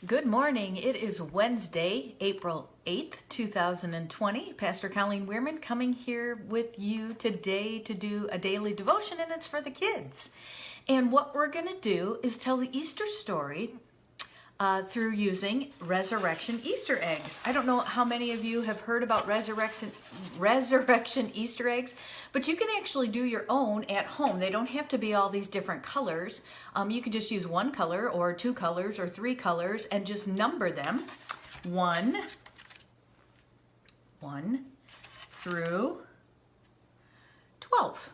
Good morning. It is Wednesday, April 8th, 2020. Pastor Colleen Weirman coming here with you today to do a daily devotion, and it's for the kids. And what we're going to do is tell the Easter story through using resurrection Easter eggs. I don't know how many of you have heard about resurrection Easter eggs, but you can actually do your own at home. They don't have to be all these different colors. You can just use one color or two colors or three colors and just number them 1 through 12.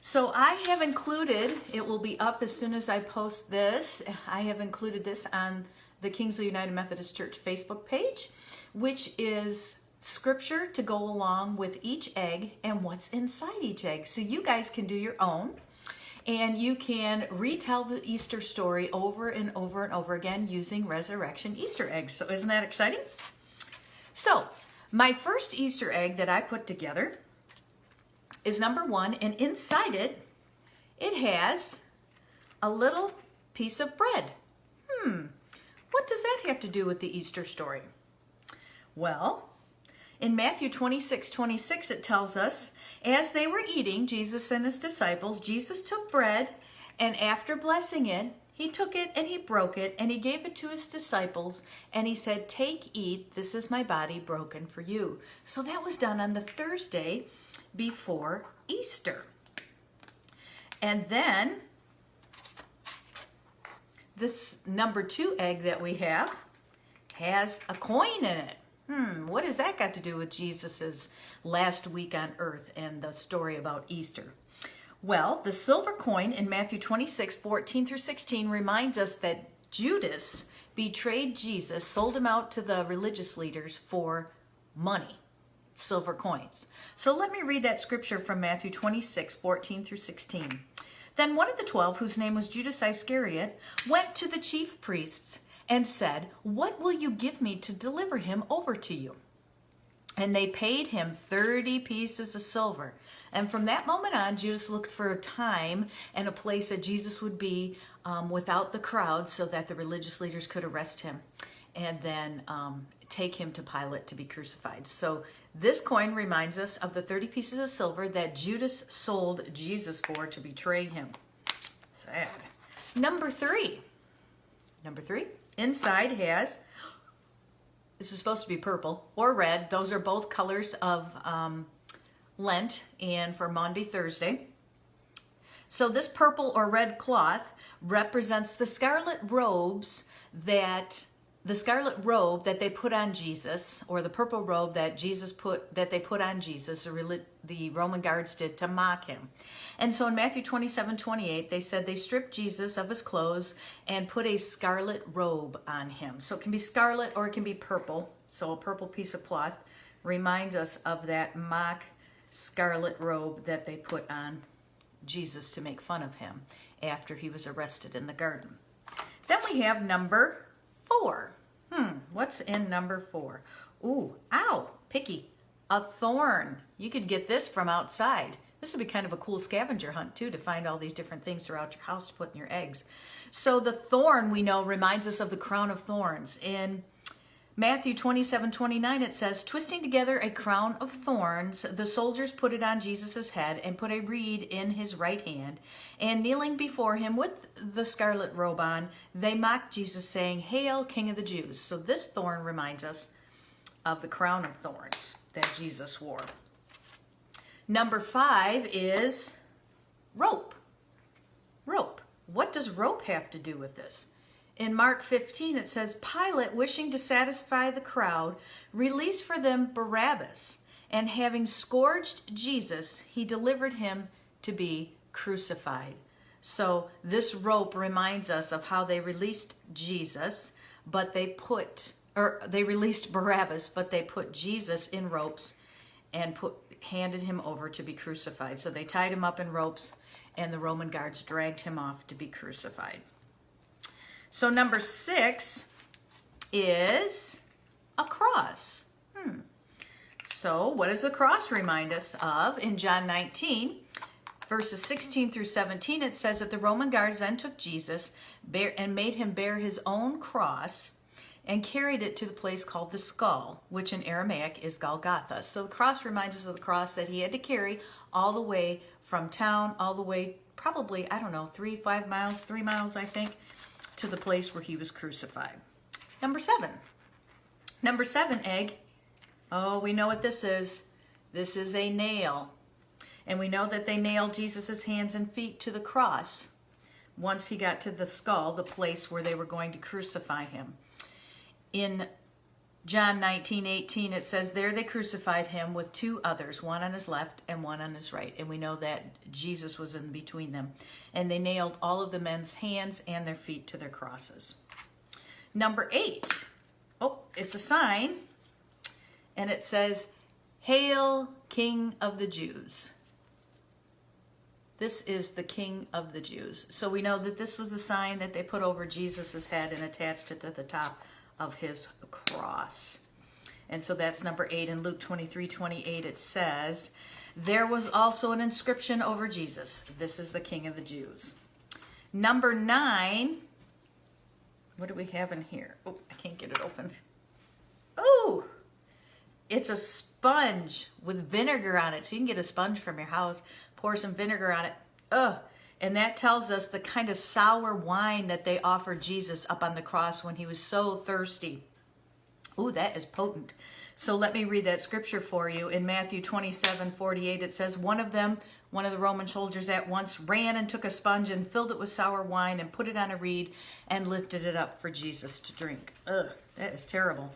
So I have included, it will be up as soon as I post this, I have included this on the Kingsley United Methodist Church Facebook page, which is scripture to go along with each egg and what's inside each egg. So you guys can do your own, and you can retell the Easter story over and over and over again using resurrection Easter eggs. So isn't that exciting? So my first Easter egg that I put together is number 1, and inside it has a little piece of bread. What does that have to do with the Easter story? Well, in Matthew 26:26 it tells us, as they were eating, Jesus and his disciples, Jesus took bread, and after blessing it, he took it and he broke it and he gave it to his disciples, and he said, "Take, eat, this is my body broken for you." So that was done on the Thursday before Easter. And then this number 2 egg that we have has a coin in it. What has that got to do with Jesus's last week on earth and the story about Easter? Well, the silver coin in Matthew 26:14-16 reminds us that Judas betrayed Jesus, sold him out to the religious leaders for money. Silver coins. So let me read that scripture from Matthew 26:14-16. Then one of the 12, whose name was Judas Iscariot, went to the chief priests and said, "What will you give me to deliver him over to you?" And they paid him 30 pieces of silver. And from that moment on, Judas looked for a time and a place that Jesus would be without the crowd, so that the religious leaders could arrest him and then take him to Pilate to be crucified. So this coin reminds us of the 30 pieces of silver that Judas sold Jesus for to betray him. Sad. Number three, inside has, this is supposed to be purple or red. Those are both colors of Lent and for Maundy Thursday. So this purple or red cloth represents the scarlet robe that they put on Jesus, or the purple robe that they put on Jesus, the Roman guards did to mock him. And so in Matthew 27:28, they said they stripped Jesus of his clothes and put a scarlet robe on him. So it can be scarlet or it can be purple. So a purple piece of cloth reminds us of that mock scarlet robe that they put on Jesus to make fun of him after he was arrested in the garden. Then we have number 4. What's in number 4? Ooh, ow, picky. A thorn. You could get this from outside. This would be kind of a cool scavenger hunt too, to find all these different things throughout your house to put in your eggs. So the thorn, we know, reminds us of the crown of thorns. In Matthew 27:29 it says, "Twisting together a crown of thorns, the soldiers put it on Jesus' head and put a reed in his right hand. And kneeling before him with the scarlet robe on, they mocked Jesus, saying, 'Hail, King of the Jews.'" So this thorn reminds us of the crown of thorns that Jesus wore. Number 5 is rope. Rope. What does rope have to do with this? In Mark 15, it says, "Pilate, wishing to satisfy the crowd, released for them Barabbas, and having scourged Jesus, he delivered him to be crucified." So this rope reminds us of how they released Jesus, but they released Barabbas, but they put Jesus in ropes and handed him over to be crucified. So they tied him up in ropes, and the Roman guards dragged him off to be crucified. So number 6 is a cross. So what does the cross remind us of? In John 19, verses 16 through 17, it says that the Roman guards then took Jesus and made him bear his own cross and carried it to the place called the Skull, which in Aramaic is Golgotha. So the cross reminds us of the cross that he had to carry all the way from town, all the way probably, I don't know, 3 miles, I think, to the place where he was crucified. Number 7. Number 7 egg. Oh, we know what this is. This is a nail. And we know that they nailed Jesus' hands and feet to the cross once he got to the skull, the place where they were going to crucify him. In John 19:18, it says, there they crucified him with 2 others, one on his left and one on his right. And we know that Jesus was in between them. And they nailed all of the men's hands and their feet to their crosses. Number 8. Oh, it's a sign. And it says, Hail, King of the Jews. This is the King of the Jews. So we know that this was a sign that they put over Jesus' head and attached it to the top of his cross. And so that's number 8. In Luke 23:28, it says, there was also an inscription over Jesus. This is the King of the Jews. Number 9. What do we have in here? Oh, I can't get it open. Oh, it's a sponge with vinegar on it. So you can get a sponge from your house, pour some vinegar on it. Ugh. And that tells us the kind of sour wine that they offered Jesus up on the cross when he was so thirsty. Ooh, that is potent. So let me read that scripture for you. In Matthew 27:48, it says, one of the Roman soldiers at once ran and took a sponge and filled it with sour wine and put it on a reed and lifted it up for Jesus to drink. Ugh, that is terrible.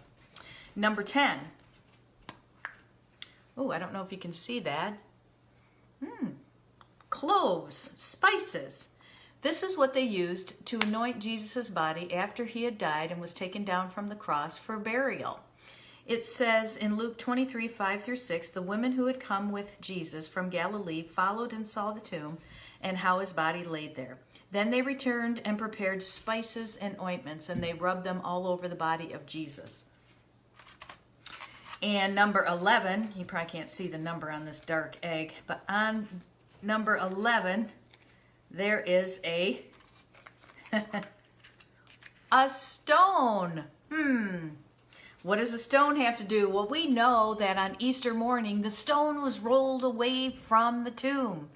Number 10. Oh, I don't know if you can see that. Cloves, spices. This is what they used to anoint Jesus' body after he had died and was taken down from the cross for burial. It says in Luke 23:5-6, the women who had come with Jesus from Galilee followed and saw the tomb and how his body laid there. Then they returned and prepared spices and ointments, and they rubbed them all over the body of Jesus. And number 11, you probably can't see the number on this dark egg, but on number 11, there is a stone. What does a stone have to do? Well, we know that on Easter morning, the stone was rolled away from the tomb,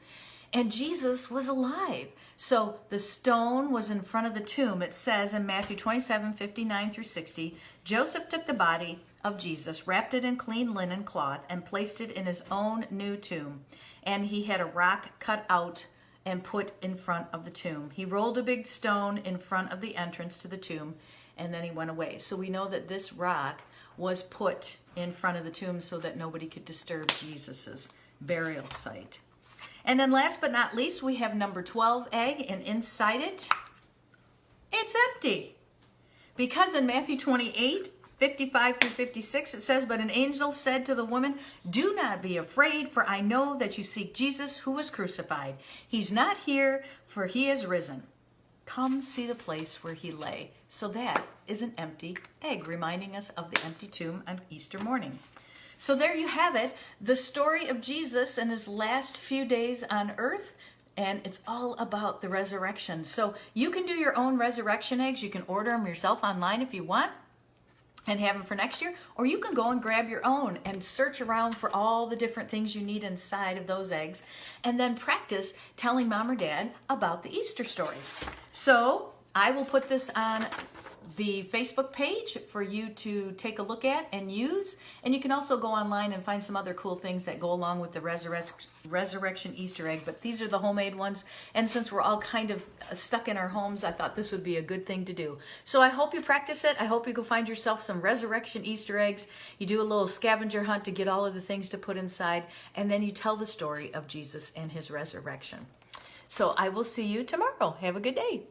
and Jesus was alive. So the stone was in front of the tomb. It says in Matthew 27:59-60, Joseph took the body of Jesus, wrapped it in clean linen cloth, and placed it in his own new tomb. And he had a rock cut out and put in front of the tomb. He rolled a big stone in front of the entrance to the tomb, and then he went away. So we know that this rock was put in front of the tomb so that nobody could disturb Jesus's burial site. And then last but not least, we have number 12 egg, and inside it, it's empty. Because in Matthew 28:55-56, it says, but an angel said to the woman, do not be afraid, for I know that you seek Jesus who was crucified. He's not here, for he is risen. Come see the place where he lay. So that is an empty egg, reminding us of the empty tomb on Easter morning. So there you have it, the story of Jesus and his last few days on earth. And it's all about the resurrection. So you can do your own resurrection eggs. You can order them yourself online if you want and have them for next year. Or you can go and grab your own and search around for all the different things you need inside of those eggs. And then practice telling mom or dad about the Easter story. So I will put this on the Facebook page for you to take a look at and use. And you can also go online and find some other cool things that go along with the resurrection Easter egg. But these are the homemade ones. And since we're all kind of stuck in our homes, I thought this would be a good thing to do. So I hope you practice it. I hope you go find yourself some resurrection Easter eggs. You do a little scavenger hunt to get all of the things to put inside. And then you tell the story of Jesus and his resurrection. So I will see you tomorrow. Have a good day.